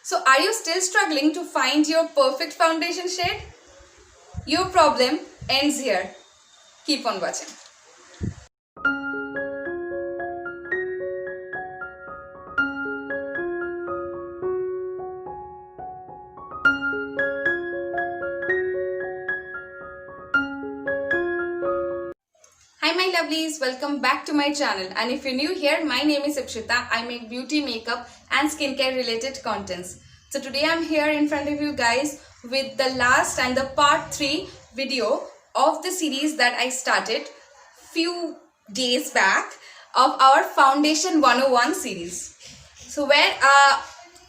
So are you still struggling to find your perfect foundation shade? Your problem ends here. Keep on watching. Hi my lovelies, welcome back to my channel, and if you're new here, my name is Ipshita. I make beauty, makeup and skincare related contents. So today I'm here in front of you guys with the last and the part 3 video of the series that I started few days back of our Foundation 101 series. So where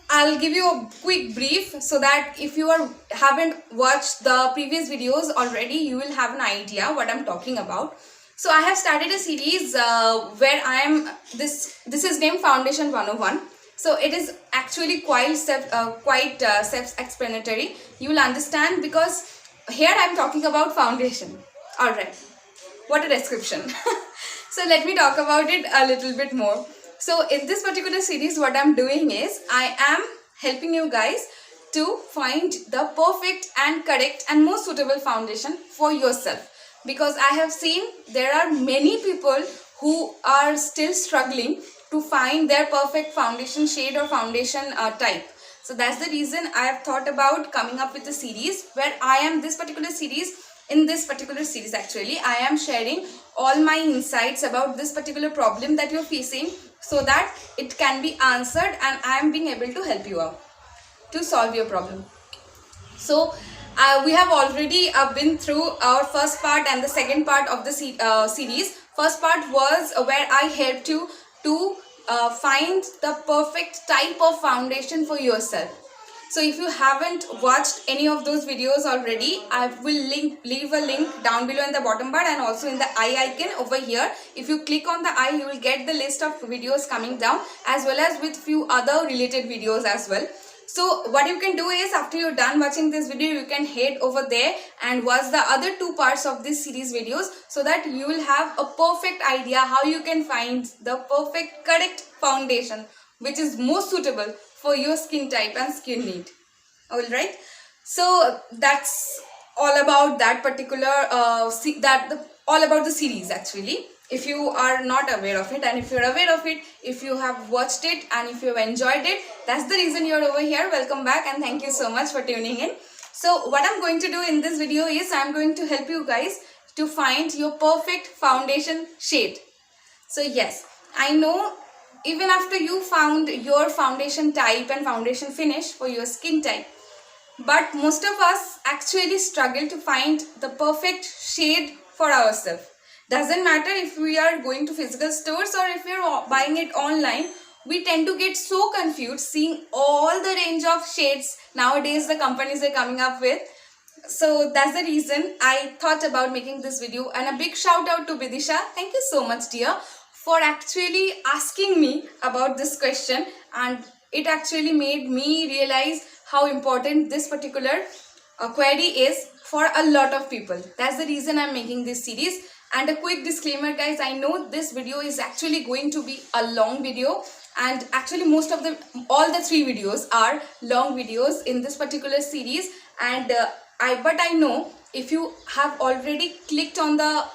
I'll give you a quick brief so that if you haven't watched the previous videos already, you will have an idea what I'm talking about. So I have started a series where I am this is named Foundation 101. So it is actually quite self-explanatory. You will understand because here I am talking about foundation. All right, what a description. So let me talk about it a little bit more. So in this particular series, what I'm doing is I am helping you guys to find the perfect and correct and most suitable foundation for yourself. Because I have seen there are many people who are still struggling to find their perfect foundation shade or foundation type. So that's the reason I have thought about coming up with a series where in this particular series actually, I am sharing all my insights about this particular problem that you're facing so that it can be answered and I am being able to help you out to solve your problem. So we have already been through our first part and the second part of the series. First part was where I helped you to find the perfect type of foundation for yourself. So if you haven't watched any of those videos already, I will leave a link down below in the bottom bar and also in the eye icon over here. If you click on the eye, you will get the list of videos coming down as well as with few other related videos as well. So what you can do is after you're done watching this video, you can head over there and watch the other 2 parts of this series videos so that you will have a perfect idea how you can find the perfect correct foundation which is most suitable for your skin type and skin need. Alright, so that's all about that particular all about the series actually. If you are not aware of it, and if you're aware of it, if you have watched it and if you have enjoyed it, that's the reason you're over here. Welcome back and thank you so much for tuning in. So what I'm going to do in this video is I'm going to help you guys to find your perfect foundation shade. So yes, I know even after you found your foundation type and foundation finish for your skin type, but most of us actually struggle to find the perfect shade for ourselves. Doesn't matter if we are going to physical stores or if we are buying it online, we tend to get so confused seeing all the range of shades nowadays the companies are coming up with. So that's the reason I thought about making this video, and a big shout out to Vidisha. Thank you so much dear for actually asking me about this question, and it actually made me realize how important this particular query is for a lot of people. That's the reason I'm making this series. And a quick disclaimer guys, I know this video is actually going to be a long video, and actually all the 3 videos are long videos in this particular series, and but I know if you have already clicked on the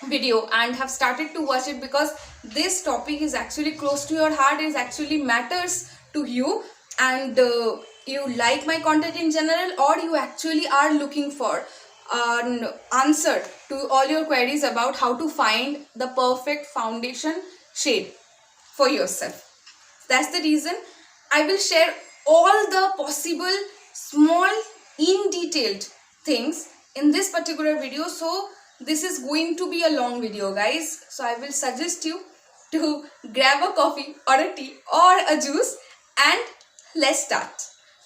video and have started to watch it because this topic is actually close to your heart, is actually matters to you, and you like my content in general, or you actually are looking for an answer to all your queries about how to find the perfect foundation shade for yourself. That's the reason I will share all the possible small in detailed things in this particular video. So this is going to be a long video guys, so I will suggest you to grab a coffee or a tea or a juice and let's start,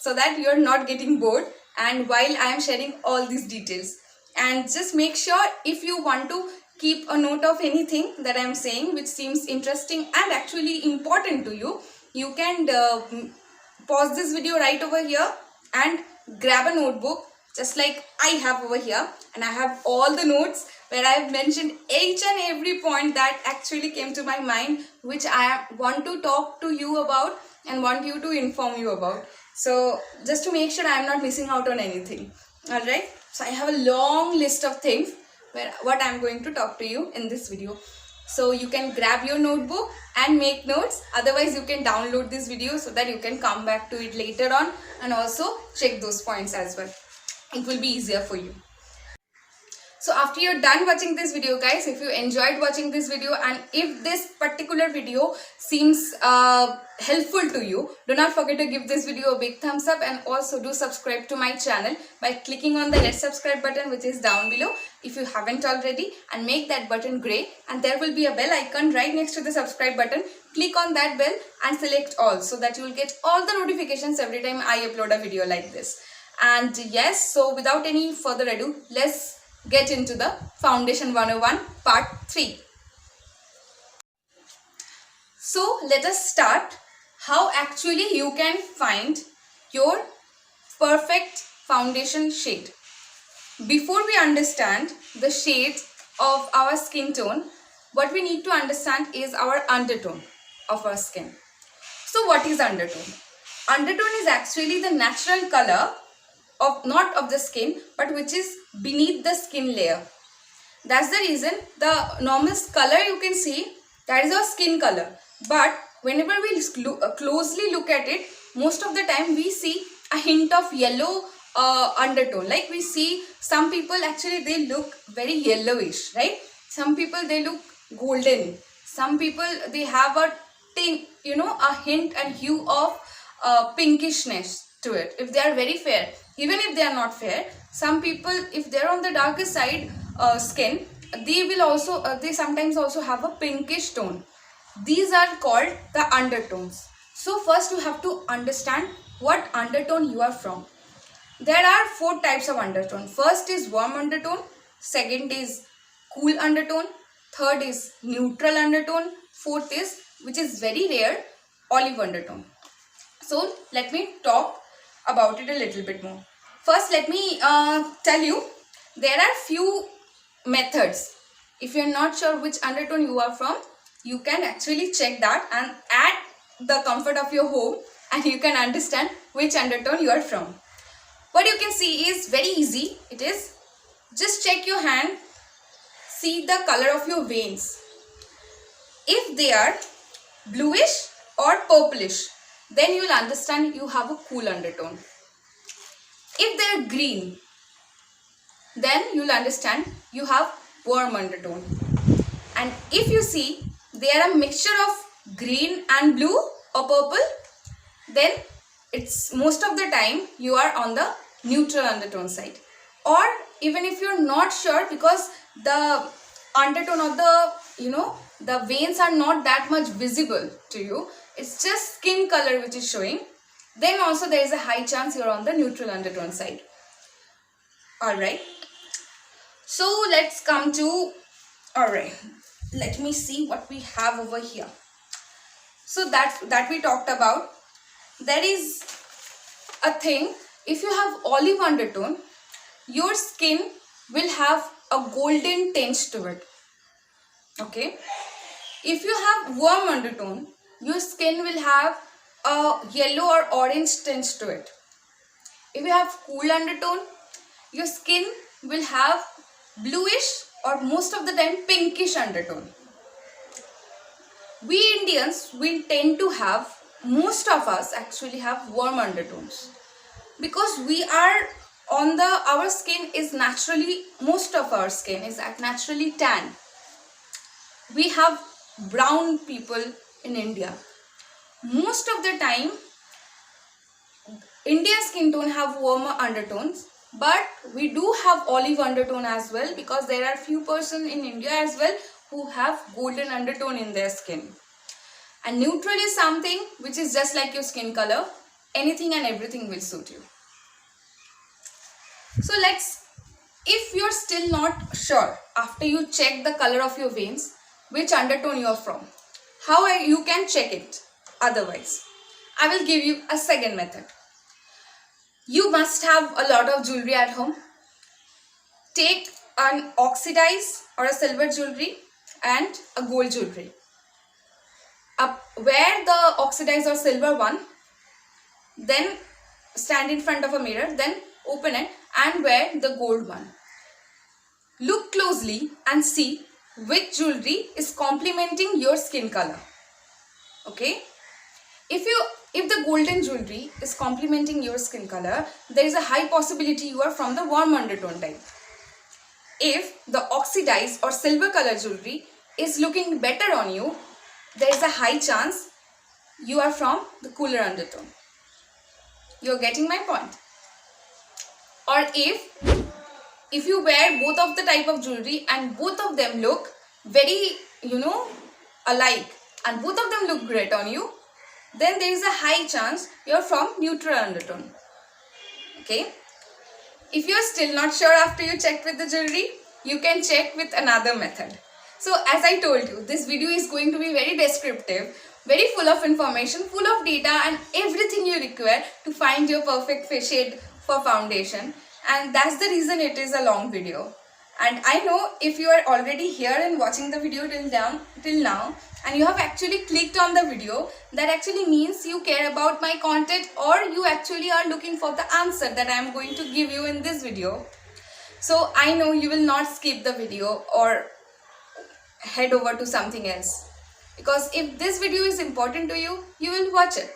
so that you're not getting bored and while I am sharing all these details. And just make sure, if you want to keep a note of anything that I am saying which seems interesting and actually important to you, you can pause this video right over here and grab a notebook just like I have over here, and I have all the notes where I have mentioned each and every point that actually came to my mind which I want to talk to you about and want you to inform you about. So just to make sure I am not missing out on anything. Alright, so I have a long list of things what I am going to talk to you in this video. So you can grab your notebook and make notes. Otherwise you can download this video so that you can come back to it later on and also check those points as well. It will be easier for you. So after you're done watching this video, guys, if you enjoyed watching this video and if this particular video seems helpful to you, do not forget to give this video a big thumbs up and also do subscribe to my channel by clicking on the red subscribe button which is down below if you haven't already, and make that button grey, and there will be a bell icon right next to the subscribe button. Click on that bell and select all so that you will get all the notifications every time I upload a video like this. And yes, so without any further ado, let's get into the Foundation 101 Part 3. So let us start how actually you can find your perfect foundation shade. Before we understand the shade of our skin tone, what we need to understand is our undertone of our skin. So what is undertone? Undertone is actually the natural color of not of the skin but which is beneath the skin layer. That's the reason the normal color you can see, that is our skin color, but whenever we closely look at it, most of the time we see a hint of yellow undertone. Like we see some people actually they look very yellowish, right? Some people they look golden, some people they have a tint, a hint and hue of pinkishness to it if they are very fair. Even if they are not fair, some people if they are on the darker side skin, they will also they sometimes also have a pinkish tone. These are called the undertones. So first you have to understand what undertone you are from. There are 4 types of undertone. First is warm undertone, second is cool undertone, third is neutral undertone, fourth is, which is very rare, olive undertone. So let me talk about it a little bit more. First let me tell you, there are few methods. If you are not sure which undertone you are from, you can actually check that and at the comfort of your home and you can understand which undertone you are from. What you can see is very easy. It is just check your hand, see the color of your veins. If they are bluish or purplish, then you will understand you have a cool undertone. If they are green, then you will understand you have warm undertone. And if you see they are a mixture of green and blue or purple, then it's most of the time you are on the neutral undertone side. Or even if you're not sure because the undertone of the veins are not that much visible to you, it's just skin color which is showing, then also there is a high chance you're on the neutral undertone side. Alright, so let's come to, alright, let me see what we have over here. So that we talked about. There is a thing, if you have olive undertone, your skin will have a golden tinge to it. Okay. If you have warm undertone, your skin will have a yellow or orange tinge to it. If you have cool undertone, your skin will have bluish or most of the time pinkish undertone. We Indians, we tend to have, most of us actually have warm undertones because we are on the, our skin is naturally, most of our skin is naturally tan. We have brown people in India. Most of the time, India's skin tone have warmer undertones, but we do have olive undertone as well because there are few person in India as well who have golden undertone in their skin. And neutral is something which is just like your skin color. Anything and everything will suit you. So if you're still not sure after you check the color of your veins, which undertone you are from, how you can check it otherwise, I will give you a second method. You must have a lot of jewelry at home. Take an oxidized or a silver jewelry and a gold jewelry. wear the oxidized or silver one, then stand in front of a mirror, then open it and wear the gold one. Look closely and see which jewelry is complementing your skin color. Okay? If the golden jewelry is complementing your skin color, there is a high possibility you are from the warm undertone type. If the oxidized or silver color jewelry is looking better on you, there is a high chance you are from the cooler undertone. You're getting my point? Or if you wear both of the type of jewelry and both of them look very, alike and both of them look great on you, then there is a high chance you're from neutral undertone. Okay? If you're still not sure after you checked with the jewelry, you can check with another method. So as I told you, this video is going to be very descriptive, very full of information, full of data and everything you require to find your perfect shade for foundation. And that's the reason it is a long video. And I know if you are already here and watching the video till now and you have actually clicked on the video, that actually means you care about my content or you actually are looking for the answer that I am going to give you in this video. So I know you will not skip the video or head over to something else. Because if this video is important to you, you will watch it.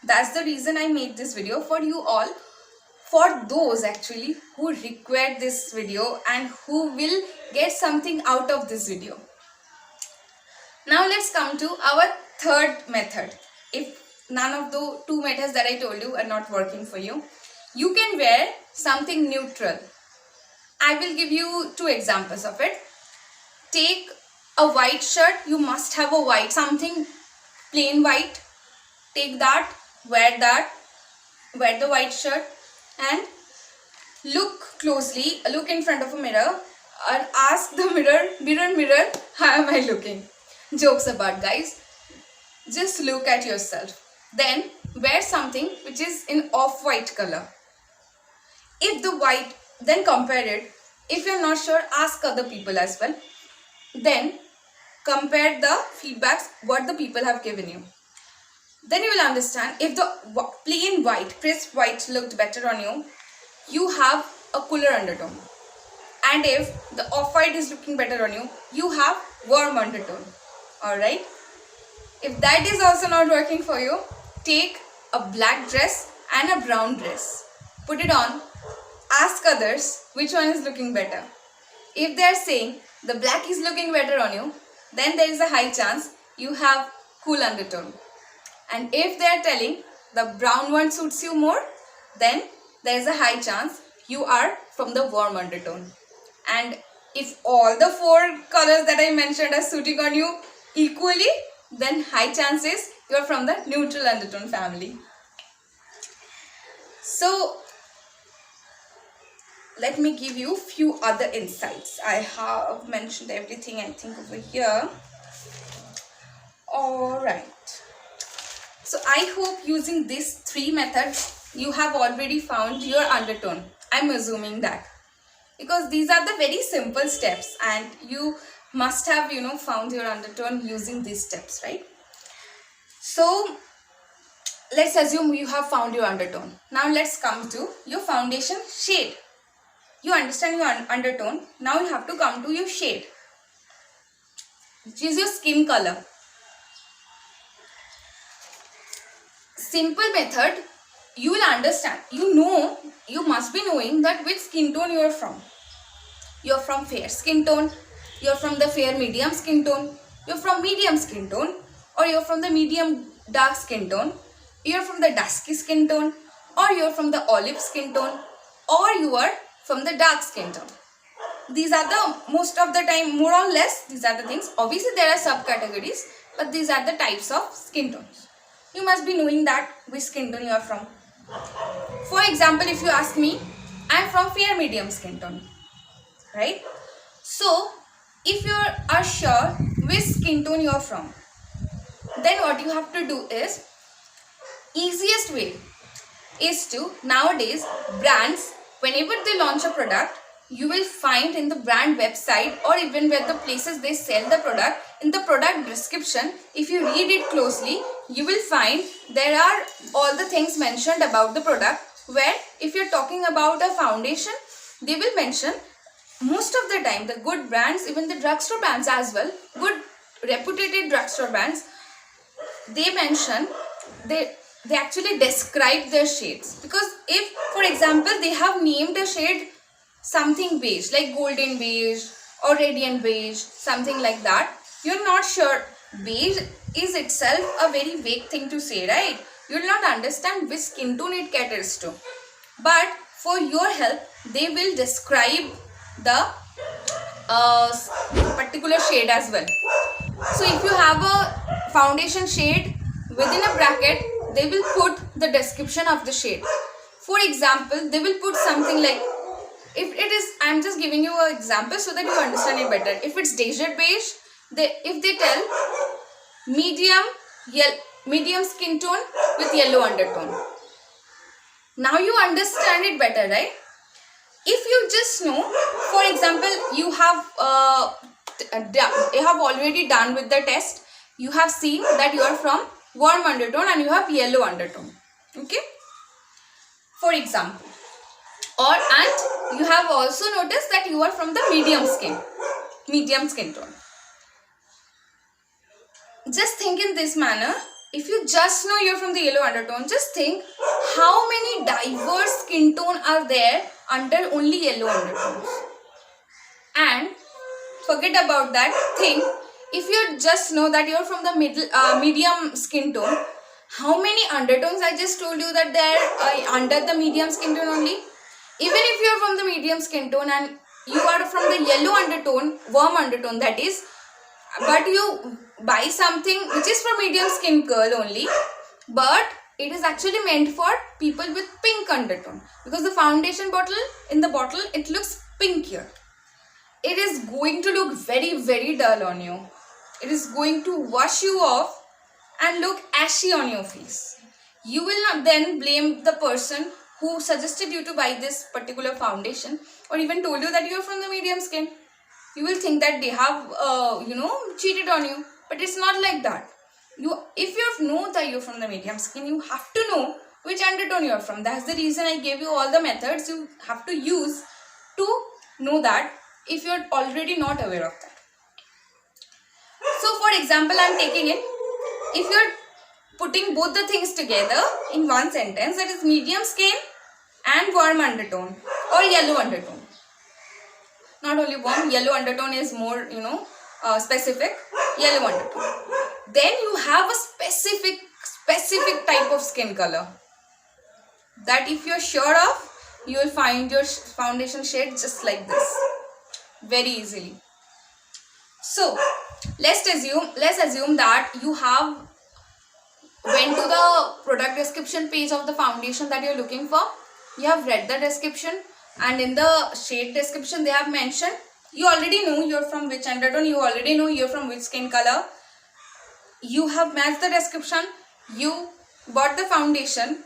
That's the reason I made this video for you all. For those actually who require this video and who will get something out of this video. Now let's come to our third method. If none of the two methods that I told you are not working for you, you can wear something neutral. I will give you two examples of it. Take a white shirt. You must have a white, something plain white. Take that, wear the white shirt and look closely, look in front of a mirror and ask the mirror, how am I looking? Jokes apart, guys. Just look at yourself. Then wear something which is in off-white color. If the white, then compare it. If you're not sure, ask other people as well. Then compare the feedbacks, what the people have given you. Then you will understand if the plain white, crisp white looked better on you, you have a cooler undertone. And if the off-white is looking better on you, you have warm undertone. Alright? If that is also not working for you, take a black dress and a brown dress. Put it on. Ask others which one is looking better. If they are saying the black is looking better on you, then there is a high chance you have cool undertone. And if they are telling the brown one suits you more, then there is a high chance you are from the warm undertone. And if all the four colors that I mentioned are suiting on you equally, then high chances you are from the neutral undertone family. So let me give you few other insights. I have mentioned everything I think over here. Alright. So I hope using these three methods you have already found your undertone. I'm assuming that. Because these are the very simple steps and you must have found your undertone using these steps, right? So let's assume you have found your undertone. Now let's come to your foundation shade. You understand your undertone. Now you have to come to your shade, which is your skin color. Simple method, you will understand. You must be knowing that which skin tone you are from. You are from fair skin tone, you are from the fair medium skin tone, you are from medium skin tone, or you are from the medium dark skin tone, you are from the dusky skin tone, or you are from the olive skin tone, or you are from the dark skin tone. These are the most of the time, more or less, these are the things. Obviously there are subcategories, but these are the types of skin tones. You must be knowing that which skin tone you are from. For example, if you ask me, I am from fair medium skin tone, right? So if you are sure which skin tone you are from, then what you have to do is, easiest way is to, nowadays brands, whenever they launch a product, you will find in the brand website or even where the places they sell the product, in the product description, if you read it closely, you will find there are all the things mentioned about the product, where if you're talking about a foundation, they will mention most of the time the good brands, even the drugstore brands as well, good reputed drugstore brands, they mention, they actually describe their shades. Because if, for example, they have named a shade something beige, like golden beige or radiant beige, something like that, you're not sure. Beige is itself a very vague thing to say, right? You'll not understand which skin tone it caters to. But for your help, they will describe the particular shade as well. So if you have a foundation shade, within a bracket, they will put the description of the shade. For example, they will put something like, if it is, I'm just giving you an example so that you understand it better. If it's desert beige, if they tell medium skin tone with yellow undertone. Now you understand it better, right? If you just know, for example, you have already done with the test, you have seen that you are from warm undertone and you have yellow undertone, okay, for example, and you have also noticed that you are from the medium skin tone. Just think in this manner. If you just know you're from the yellow undertone, just think how many diverse skin tone are there under only yellow undertones. And forget about that. Think, if you just know that you're from the medium skin tone, how many undertones I just told you that they're under the medium skin tone only? Even if you're from the medium skin tone and you are from the yellow undertone, warm undertone that is, but you buy something which is for medium skin curl only, but it is actually meant for people with pink undertone, because the foundation bottle, in the bottle, it looks pink here. It is going to look very, very dull on you. It is going to wash you off and look ashy on your face. You will not then blame the person who suggested you to buy this particular foundation, or even told you that you are from the medium skin. You will think that they have, cheated on you. But it's not like that. If you know that you're from the medium skin, you have to know which undertone you're from. That's the reason I gave you all the methods you have to use to know that, if you're already not aware of that. So for example, I'm taking it. If you're putting both the things together in one sentence, that is medium skin and warm undertone or yellow undertone. Not only warm, yellow undertone is more, specific, yellow undertone. Then you have a specific type of skin color that if you're sure of, you will find your foundation shade just like this, very easily. So let's assume that you have went to the product description page of the foundation that you're looking for. You have read the description, and in the shade description they have mentioned, you already know you're from which undertone, you already know you're from which skin color. You have matched the description, you bought the foundation.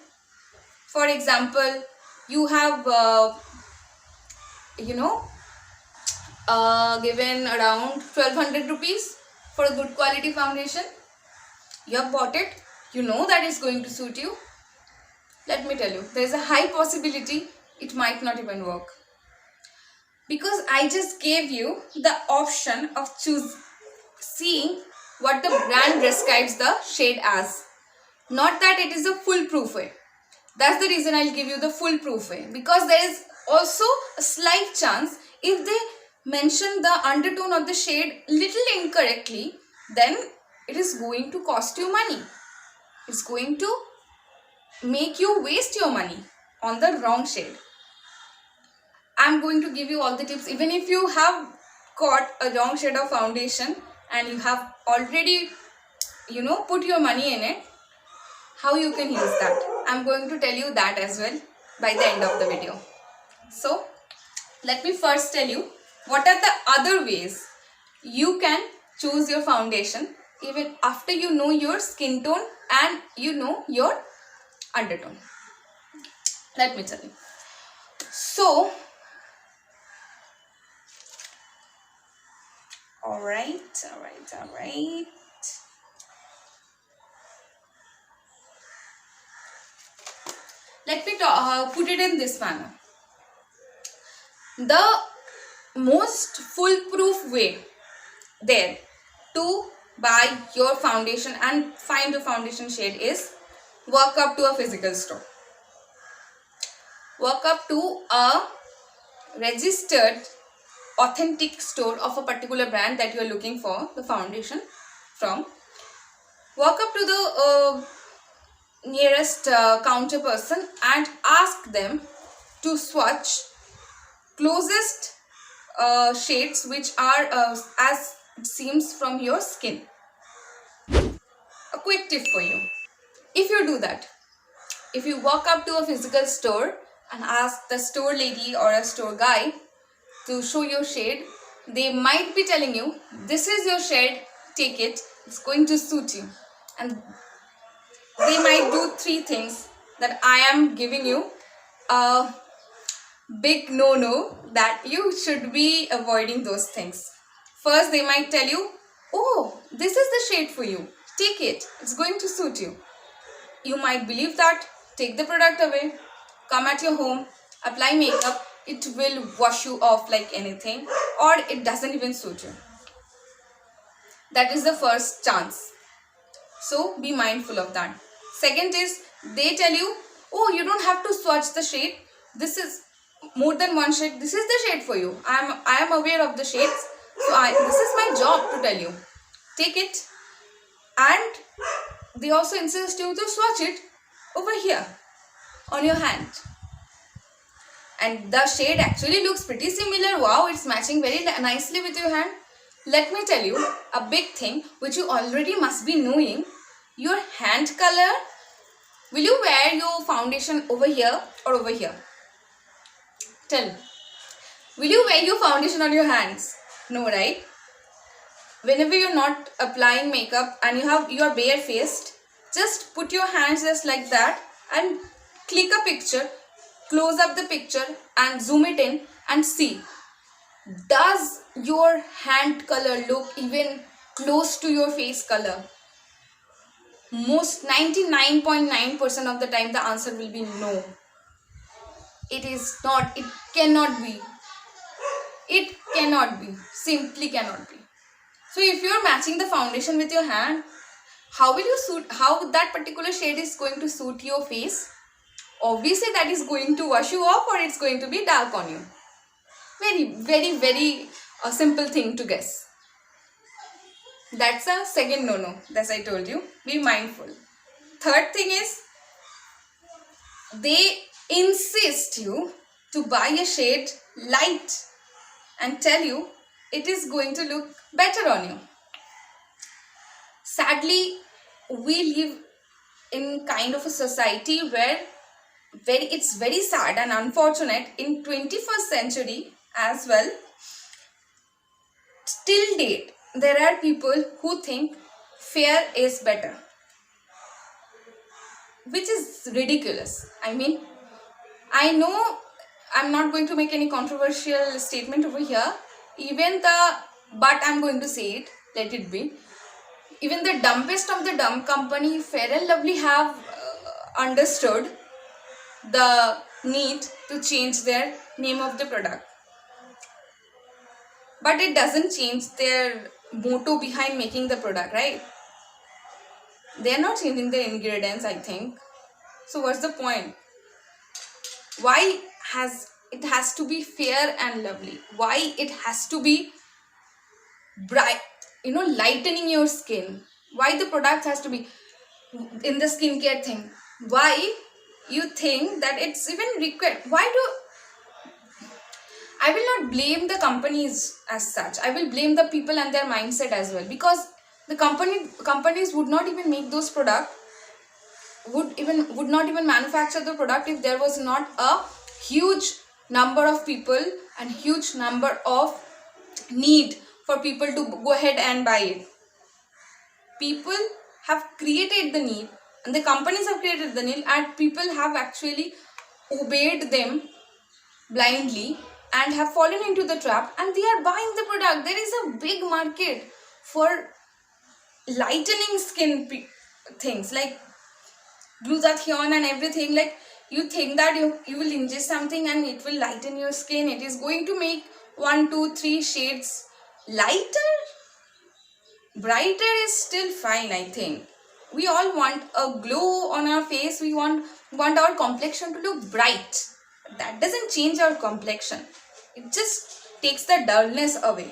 For example, you have given around 1200 rupees for a good quality foundation. You have bought it, you know that it's going to suit you. Let me tell you, there is a high possibility it might not even work, because I just gave you the option of seeing what the brand describes the shade as, not that it is a foolproof way. That's the reason I'll give you the foolproof way, because there is also a slight chance if they mention the undertone of the shade little incorrectly, then it is going to cost you money. It's going to make you waste your money on the wrong shade. I'm going to give you all the tips. Even if you have got a wrong shade of foundation and you have already, put your money in it, how you can use that, I'm going to tell you that as well by the end of the video. So let me first tell you what are the other ways you can choose your foundation even after you know your skin tone and you know your undertone. Let me tell you. So Alright. Let me put it in this manner. The most foolproof way there to buy your foundation and find your foundation shade is walk up to a physical store. Walk up to a registered authentic store of a particular brand that you are looking for the foundation from. Walk up to the nearest counter person and ask them to swatch closest shades which are as it seems from your skin. A quick tip for you. If you do that, if you walk up to a physical store and ask the store lady or a store guy to show your shade, they might be telling you, this is your shade, take it, it's going to suit you. And they might do 3 things that I am giving you a big no-no that you should be avoiding those things. First, they might tell you, oh, this is the shade for you, take it, it's going to suit you. You might believe that, take the product away, come at your home, apply makeup, it will wash you off like anything, or it doesn't even suit you. That is the first chance. So be mindful of that. Second is, they tell you, oh, you don't have to swatch the shade. This is more than one shade. This is the shade for you. I am aware of the shades. So this is my job to tell you. Take it. And they also insist you to swatch it over here on your hand. And the shade actually looks pretty similar. Wow, it's matching very nicely with your hand. Let me tell you a big thing which you already must be knowing. Your hand color. Will you wear your foundation over here or over here? Tell me. Will you wear your foundation on your hands? No, right? Whenever you're not applying makeup and you are bare-faced, just put your hands just like that and click a picture. Close up the picture and zoom it in and see, does your hand color look even close to your face color? Most 99.9% of the time the answer will be no. It is not. It cannot be. It cannot be. Simply cannot be. So if you are matching the foundation with your hand, how that particular shade is going to suit your face? Obviously that is going to wash you off or it's going to be dark on you. Very simple thing to guess. That's a second no-no, as I told you. Be mindful. Third thing is, they insist you to buy a shade light and tell you it is going to look better on you. Sadly, we live in kind of a society where it's very sad and unfortunate in 21st century as well. Till date, there are people who think fair is better, which is ridiculous. I mean, I know I'm not going to make any controversial statement over here. But I'm going to say it, let it be. Even the dumbest of the dumb company, Fair and Lovely, have understood the need to change their name of the product. But it doesn't change their motto behind making the product, right? They're not changing the ingredients, I think. So what's the point? Why it has to be fair and lovely? Why it has to be bright, lightening your skin? Why the product has to be in the skincare thing? Why you think that it's even required? I will not blame the companies as such. I will blame the people and their mindset as well, because the companies would not even make those products, would not even manufacture the product if there was not a huge number of people and huge number of need for people to go ahead and buy it. People have created the need and the companies have created the need, and people have actually obeyed them blindly and have fallen into the trap and they are buying the product. There is a big market for lightening skin things like glutathione and everything. Like, you think that you will ingest something and it will lighten your skin, it is going to make 1, 2, 3 shades lighter. Brighter is still fine. I think we all want a glow on our face, we want our complexion to look bright. That doesn't change our complexion, it just takes the dullness away.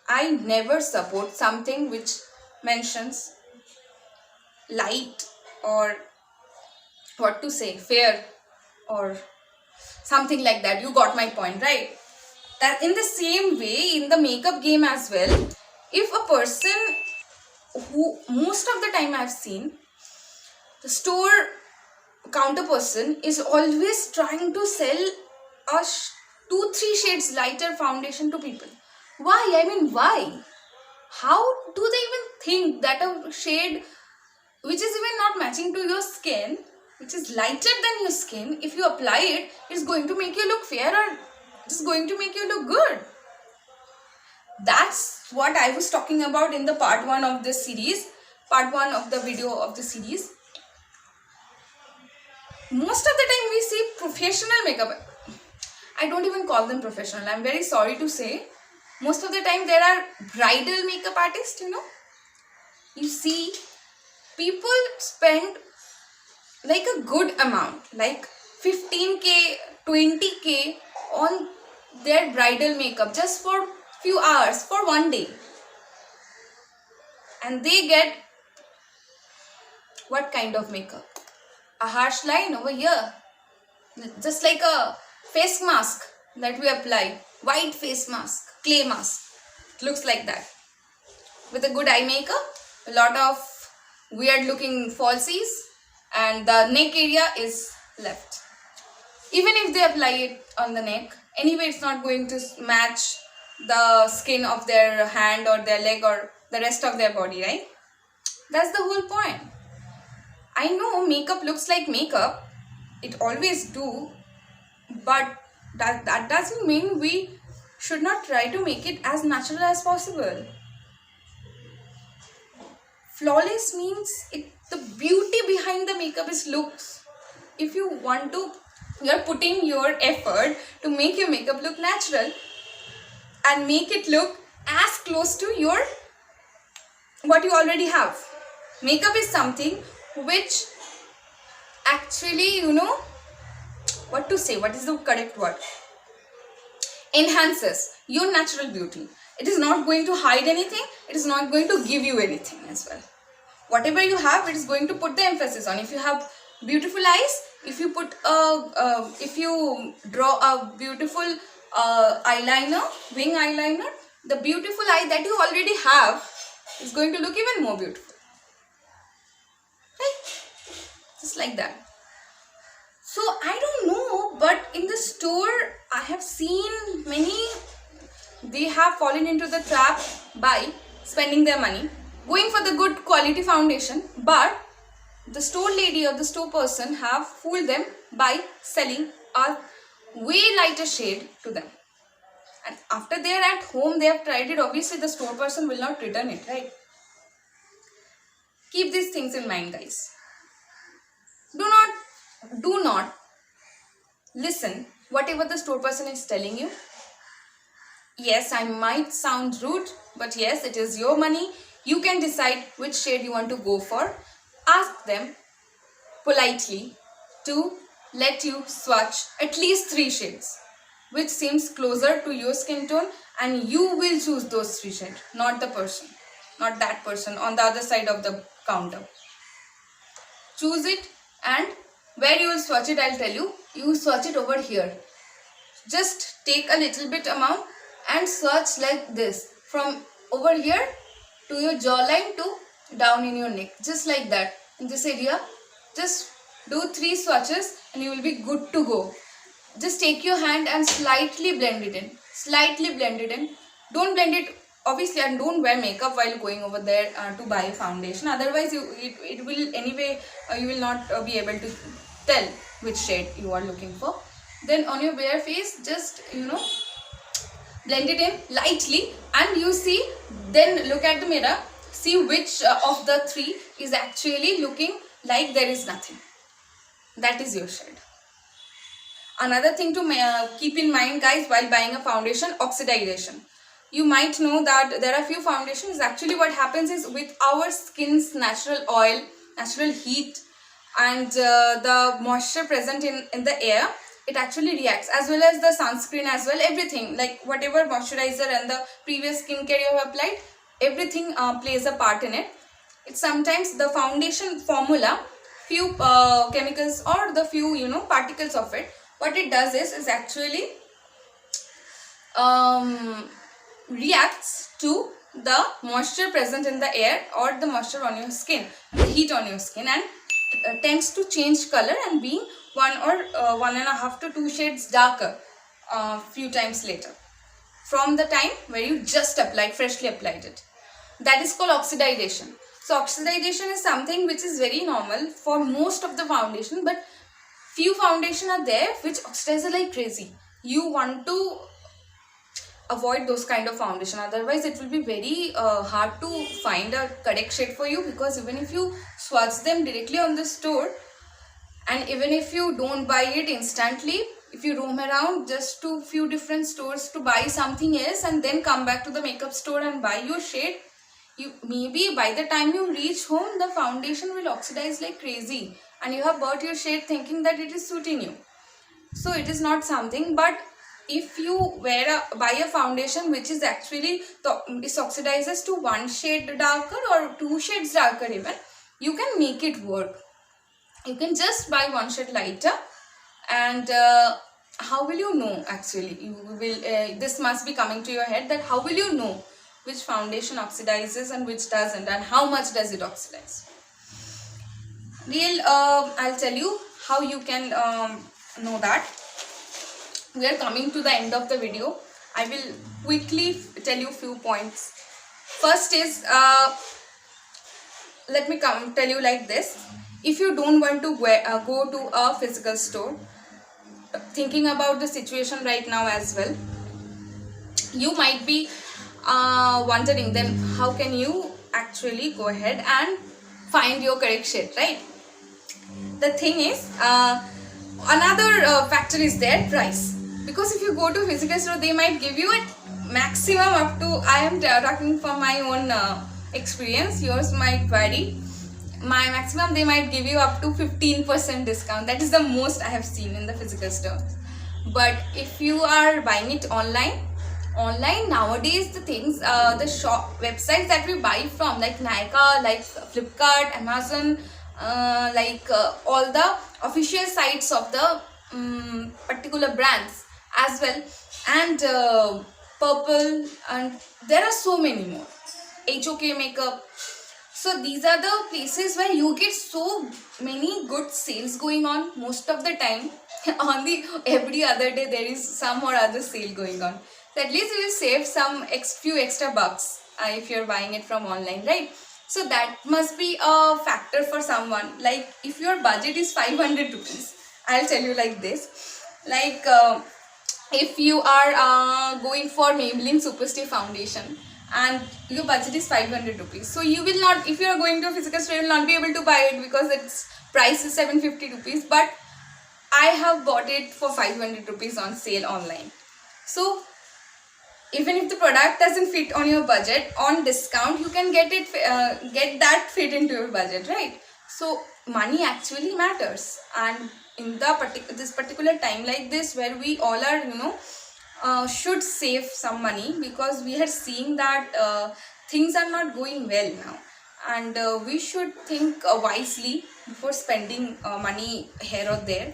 I never support something which mentions light or what to say, fair or something like that. You got my point, right? That in the same way, in the makeup game as well, if a person who most of the time I've seen, the store counter person is always trying to sell a 2-3 shades lighter foundation to people. Why? I mean, why? How do they even think that a shade which is even not matching to your skin, which is lighter than your skin, if you apply it, it's going to make you look fair or it's going to make you look good? That's what I was talking about in the part 1 of this series, part 1 of the video of the series. Most of the time we see professional makeup. I don't even call them professional, I'm very sorry to say. Most of the time there are bridal makeup artists, You see, people spend like a good amount, like 15k, 20k on their bridal makeup just for few hours, for one day. And they get what kind of makeup? A harsh line over here. Just like a face mask that we apply. White face mask, clay mask. It looks like that. With a good eye makeup, a lot of weird looking falsies, and the neck area is left. Even if they apply it on the neck, anyway it's not going to match the skin of their hand or their leg or the rest of their body, right? That's the whole point. I know makeup looks like makeup, it always do, but that doesn't mean we should not try to make it as natural as possible. Flawless means the beauty behind the makeup is looks. If you want to, you're putting your effort to make your makeup look natural and make it look as close to what you already have. Makeup is something which actually, what to say, what is the correct word? Enhances your natural beauty. It is not going to hide anything, it is not going to give you anything as well. Whatever you have, it is going to put the emphasis on. If you have beautiful eyes, if you draw a beautiful eyeliner, wing eyeliner, the beautiful eye that you already have is going to look even more beautiful. Right? Just like that. So I don't know, but in the store I have seen many, they have fallen into the trap by spending their money, going for the good quality foundation, but the store lady or the store person have fooled them by selling a way lighter shade to them. And after they are at home, they have tried it, obviously the store person will not return it, right? Keep these things in mind, guys. Do not listen whatever the store person is telling you. Yes, I might sound rude, but yes, it is your money. You can decide which shade you want to go for. Ask them politely to let you swatch at least 3 shades, which seems closer to your skin tone, and you will choose those 3 shades, not the person, not that person on the other side of the counter. Choose it, and where you will swatch it, I'll tell you. You swatch it over here. Just take a little bit amount and swatch like this, from over here to your jawline to down in your neck, just like that. In this area, just do 3 swatches and you will be good to go. Just take your hand and slightly blend it in. Slightly blend it in. Don't blend it, obviously, and don't wear makeup while going over there to buy a foundation. Otherwise, it will anyway, you will not be able to tell which shade you are looking for. Then on your bare face, just blend it in lightly, and you see, then look at the mirror, see which of the three is actually looking like there is nothing. That is your shade. Another thing to keep in mind, guys, while buying a foundation, oxidization. You might know that there are few foundations. Actually, what happens is, with our skin's natural oil, natural heat, and the moisture present in the air, it actually reacts, as well as the sunscreen as well, everything, like whatever moisturizer and the previous skincare you have applied, everything plays a part in it. It's sometimes the foundation formula, few chemicals or the few particles of it, what it does is actually reacts to the moisture present in the air or the moisture on your skin, the heat on your skin, and tends to change color and being 1.5 to 2 shades darker few times later from the time where you just freshly applied it. That is called oxidization. So oxidization is something which is very normal for most of the foundation, but few foundation are there which oxidize like crazy. You want to avoid those kind of foundation, otherwise it will be very hard to find a correct shade for you, because even if you swatch them directly on the store, and even if you don't buy it instantly, if you roam around just to few different stores to buy something else and then come back to the makeup store and buy your shade, you maybe by the time you reach home the foundation will oxidize like crazy, and you have bought your shade thinking that it is suiting you. So it is not something. But if you buy a foundation which is actually it oxidizes to 1 shade darker or 2 shades darker even, you can make it work. You can just buy 1 shade lighter, and how will you know? Actually, you will this must be coming to your head, that how will you know which foundation oxidizes and which doesn't, and how much does it oxidize? I'll tell you how you can know that. We are coming to the end of the video. I will quickly tell you few points. First is, let me tell you like this. If you don't want to go to a physical store, thinking about the situation right now as well, you might be wondering, then how can you actually go ahead and find your correct shade, right? The thing is, another factor is there, price. Because if you go to physical store, they might give you a maximum up to, I am talking from my own experience, yours might vary. My maximum, they might give you up to 15% discount. That is the most I have seen in the physical store. But if you are buying it online nowadays, the things, the shop websites that we buy from, like Nykaa, like Flipkart, Amazon, all the official sites of the particular brands as well, and Purple, and there are so many more, HOK Makeup. So these are the places where you get so many good sales going on most of the time. On the every other day there is some or other sale going on. So at least you will save some few extra bucks if you're buying it from online, right? So that must be a factor for someone. Like if your budget is 500 rupees, I'll tell you like this. Like if you are going for Maybelline Superstay foundation and your budget is 500 rupees, so you will not, if you are going to a physical store, you will not be able to buy it because its price is 750 rupees. But I have bought it for 500 rupees on sale online. So even if the product doesn't fit on your budget, on discount you can get that fit into your budget, right? So money actually matters, and in the this particular time like this, where we all are should save some money, because we are seeing that things are not going well now, and we should think wisely before spending money here or there.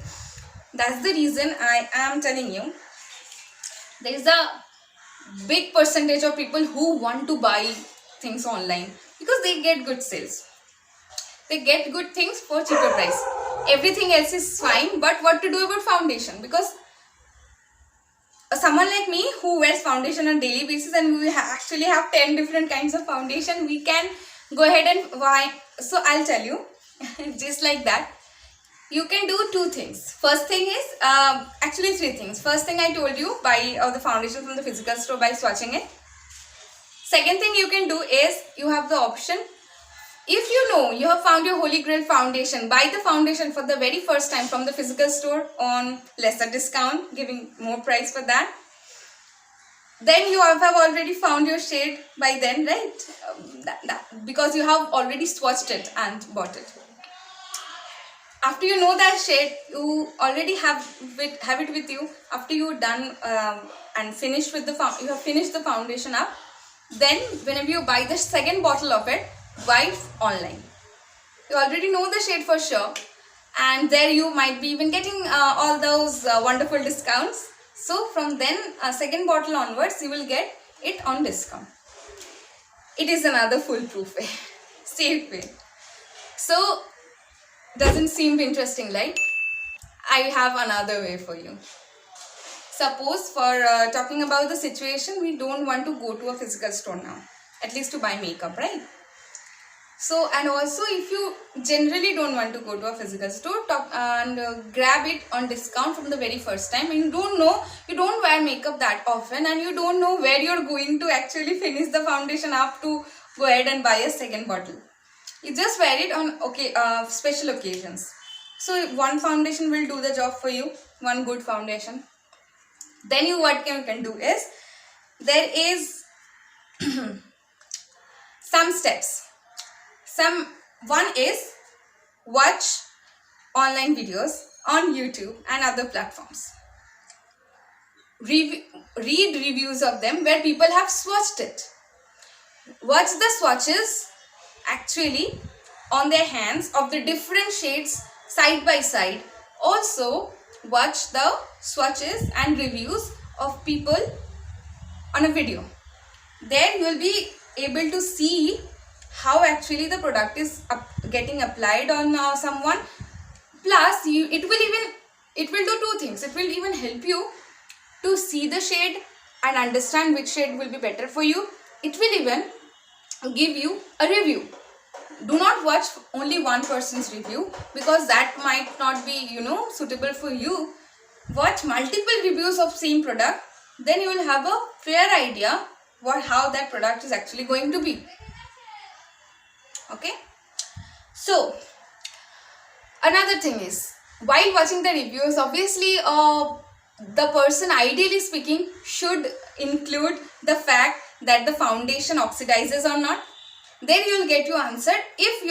That's the reason I am telling you, there is a big percentage of people who want to buy things online because they get good sales. They get good things for cheaper price. Everything else is fine, but what to do about foundation? Because someone like me who wears foundation on daily basis, and we actually have 10 different kinds of foundation, we can go ahead and buy. So I'll tell you, just like that, You can do two things. First thing is, actually three things. First thing I told you, buy the foundation from the physical store by swatching it. Second thing you can do is, you have the option, if you know you have found your holy grail foundation, buy the foundation for the very first time from the physical store on lesser discount, giving more price for that. Then you have already found your shade by then, right? Because you have already swatched it and bought it. After you know that shade, you already have it with you. After you're done and finished with you have finished the foundation up, then whenever you buy the second bottle of it, buy it online. You already know the shade for sure, and there you might be even getting all those wonderful discounts. So from then, second bottle onwards, you will get it on discount. It is another foolproof way, safe way. So, doesn't seem interesting, right? I have another way for you. Suppose for talking about the situation, we don't want to go to a physical store now, at least to buy makeup, right? So, and also if you generally don't want to go to a physical store, grab it on discount from the very first time, and you don't wear makeup that often, and you don't know where you're going to actually finish the foundation up to go ahead and buy a second bottle. You just wear it on special occasions. So one foundation will do the job for you, one good foundation. Then what you can do is, there is some steps. One is, watch online videos on YouTube and other platforms. Read reviews of them where people have swatched it. Watch the swatches actually on their hands of the different shades side by side. Also watch the swatches and reviews of people on a video. There you will be able to see how actually the product is getting applied on someone. Plus it will do two things. It will even help you to see the shade and understand which shade will be better for you. It will even give you a review. Do not watch only one person's review, because that might not be suitable for you. Watch multiple reviews of same product, then you will have a fair idea how that product is actually going to be. Okay, so another thing is, while watching the reviews, obviously the person, ideally speaking, should include the fact that the foundation oxidizes or not. Then you will get your answer if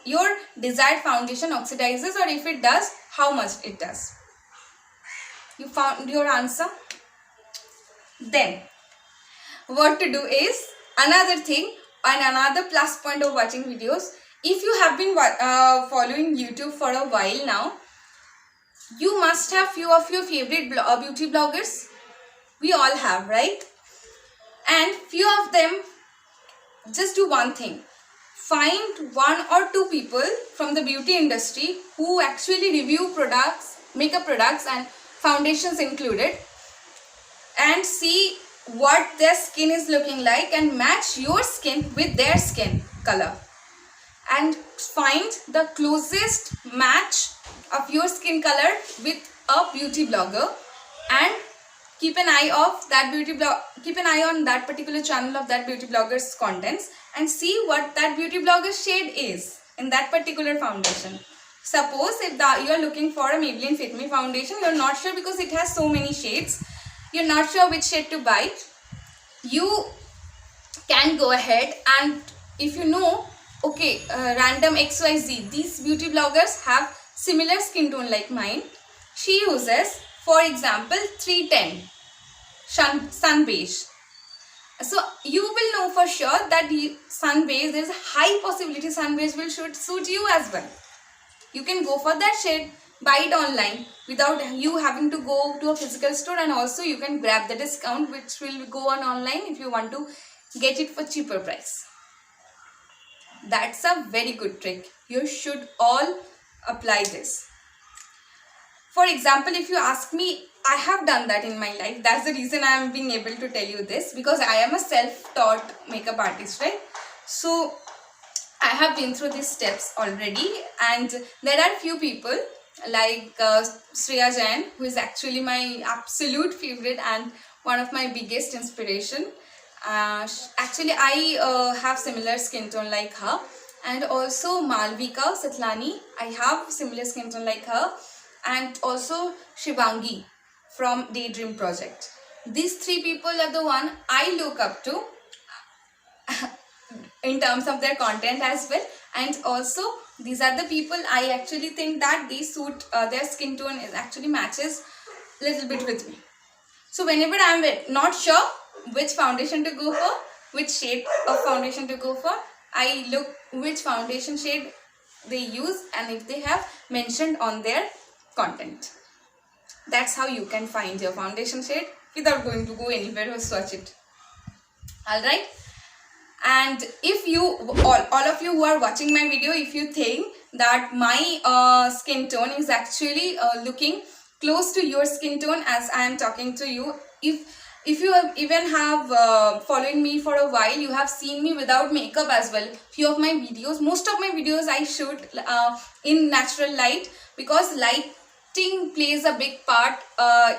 your desired foundation oxidizes, or if it does, how much it does. You found your answer. Then what to do is, another thing and another plus point of watching videos, if you have been following YouTube for a while now, you must have few of your favorite beauty bloggers. We all have, right? And few of them, just do one thing. Find one or two people from the beauty industry who actually review products, makeup products and foundations included, and see what their skin is looking like, and match your skin with their skin color, and find the closest match of your skin color with a beauty blogger, and keep an eye on that particular channel of that beauty blogger's contents, and see what that beauty blogger's shade is in that particular foundation. Suppose if you are looking for a Maybelline Fit Me foundation, you are not sure because it has so many shades, you are not sure which shade to buy, you can go ahead, and if you know, okay, random XYZ, these beauty bloggers have similar skin tone like mine. She uses, for example, 310 sun beige. So you will know for sure that the sun beige, there is a high possibility sun beige will suit you as well. You can go for that shade, buy it online without you having to go to a physical store, and also you can grab the discount which will go on online if you want to get it for cheaper price. That's a very good trick. You should all apply this. For example, if you ask me, I have done that in my life. That's the reason I am being able to tell you this, because I am a self-taught makeup artist, right? So I have been through these steps already, and there are few people like Shreya Jain, who is actually my absolute favorite and one of my biggest inspiration. Actually, I have similar skin tone like her, and also Malvika Satlani. I have similar skin tone like her, and also Shivangi from Daydream Project. These three people are the one I look up to in terms of their content as well, and also these are the people I actually think that they suit their skin tone is actually matches little bit with me. So whenever I'm not sure which foundation to go for, which shade of foundation to go for, I look which foundation shade they use and if they have mentioned on their content. That's how you can find your foundation shade without going to go anywhere or search it. Alright. And if you, all of you who are watching my video, if you think that my skin tone is actually looking close to your skin tone as I am talking to you, if you have even have following me for a while, you have seen me without makeup as well. Few of my videos, most of my videos I shoot in natural light, because lighting plays a big part.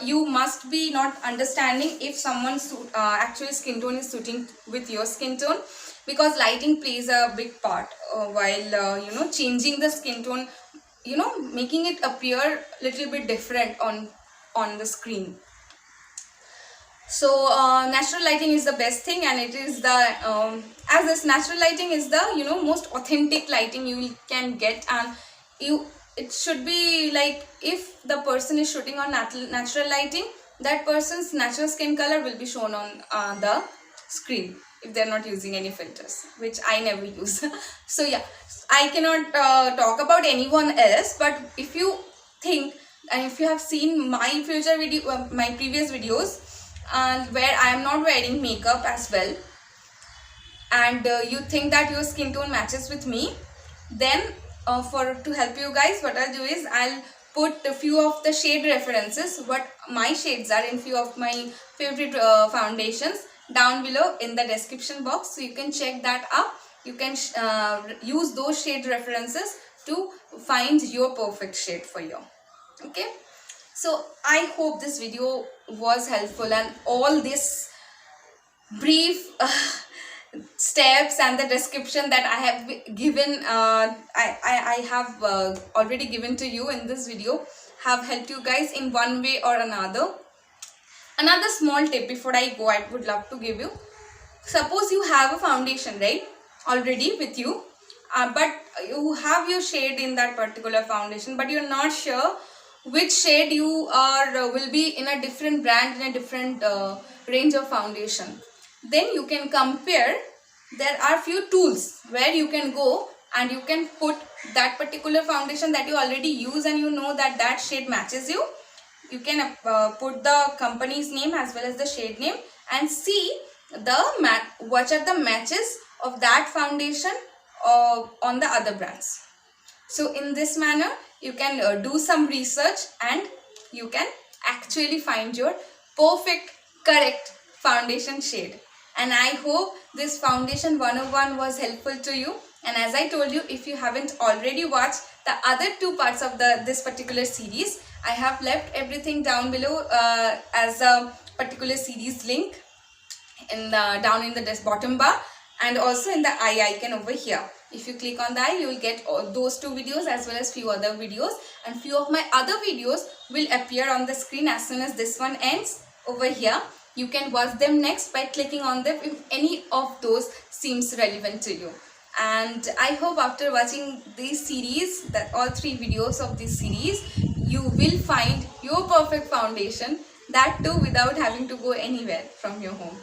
You must be not understanding if someone's actually skin tone is suiting with your skin tone, because lighting plays a big part while you know, changing the skin tone, you know, making it appear little bit different on the screen. So natural lighting is the best thing, and it is the as this natural lighting is the, you know, most authentic lighting you can get, and it should be like if the person is shooting on natural lighting, that person's natural skin color will be shown on the screen if they're not using any filters, which I never use. So yeah, I cannot talk about anyone else, but if you think and if you have seen my future video, my previous videos, where I am not wearing makeup as well, and you think that your skin tone matches with me, then to help you guys, what I'll do is I'll put a few of the shade references, what my shades are in few of my favorite foundations down below in the description box, so you can check that up. You can use those shade references to find your perfect shade for you. Okay, so I hope this video was helpful, and all this brief steps and the description that I have given, I have already given to you in this video, have helped you guys in one way or another. Another small tip before I go, I would love to give you. Suppose you have a foundation, right, already with you, but you have your shade in that particular foundation, but you're not sure which shade you are will be in a different brand, in a different range of foundation. Then you can compare. There are few tools where you can go and you can put that particular foundation that you already use and you know that that shade matches you. You can put the company's name as well as the shade name and see what are the matches of that foundation on the other brands. So in this manner, you can do some research and you can actually find your perfect, correct foundation shade. And I hope this foundation 101 was helpful to you. And as I told you, if you haven't already watched the other two parts of this particular series, I have left everything down below as a particular series link down in the bottom bar, and also in the eye icon over here. If you click on the eye, you will get all those two videos as well as few other videos, and few of my other videos will appear on the screen as soon as this one ends over here. You can watch them next by clicking on them if any of those seems relevant to you. And I hope after watching this series, that all three videos of this series, you will find your perfect foundation, that too without having to go anywhere from your home.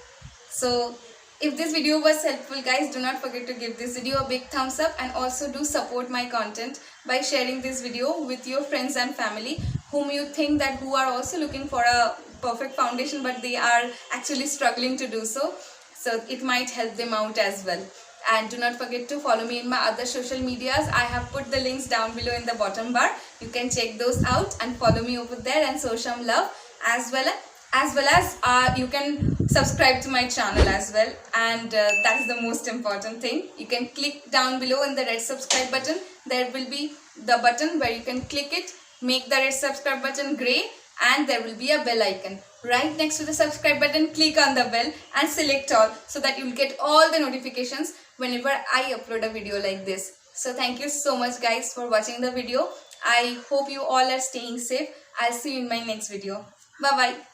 So if this video was helpful, guys, do not forget to give this video a big thumbs up, and also do support my content by sharing this video with your friends and family whom you think that who are also looking for a perfect foundation but they are actually struggling to do so. So it might help them out as well. And do not forget to follow me in my other social medias. I have put the links down below in the bottom bar. You can check those out and follow me over there and show some love, as well as you can subscribe to my channel as well, and that is the most important thing. You can click down below in the red subscribe button. There will be the button where you can click it, make the red subscribe button gray, and there will be a bell icon. Right next to the subscribe button, click on the bell and select all so that you will get all the notifications whenever I upload a video like this. So thank you so much guys for watching the video. I hope you all are staying safe. I'll see you in my next video. Bye bye.